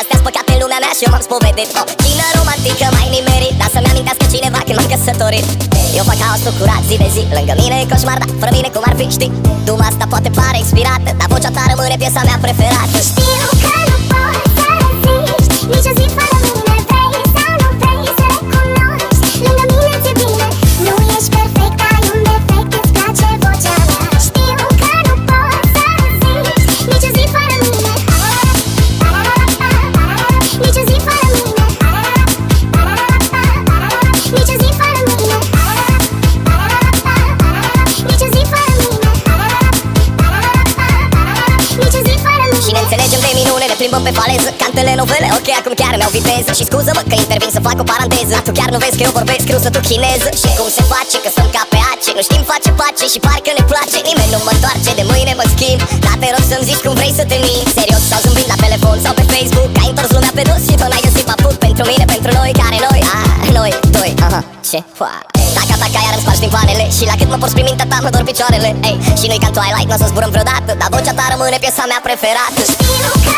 Astea-s păcate în lumea mea și eu m-am spovedit. O chină romantică mai nimerit, dar să-mi amintească cineva când m-am căsătorit. Eu fac haosul curat zi de zi, lângă mine e coșmar, dar fără mine cum ar fi, știi? Duma asta poate pare inspirată, dar vocea ta rămâne piesa mea preferată. Știu că nu poți să reziști nici o zi fără mine. Vrei sau nu vrei să recunoști, lângă mine ți-e bine. Nu ești perfect, ai un defect, îți place vocea mea. Știu că nu poți să reziști nici o zi fără mine. Nici o zi fără mine. Nici o zi fără mine. Nici o zi fără mine. Nici o zi fără mine. Și ne înțelegem de minune, ne plimbăm pe faleză ca în telenovele, ok, acum chiar mi-au viteză. Și scuză-mă că intervin să fac o paranteză, dar tu chiar nu vezi că eu vorbesc rusă, tu chineză. Și cum se face că stăm ca pe ace, nu știm face pace și parcă ne place. Nimeni nu mă întoarce, de mâine mă schimb, dar te rog să-mi zici cum vrei să te mint. Serios sau zâmbind la telefon sau pe Facebook, ai întors lumea pe dos și tu n-ai găsit paput. Pentru mine, pentru noi, care noi, noi doi, ce foa. Taca, taca, iar îmi spargi timpanele, și la cât mă porți prin mintea ta mă dor picioarele. Ei, și nu-i ca în Twilight, n-o să zburăm vreodată, dar vocea ta rămâne piesa mea preferată. Știu că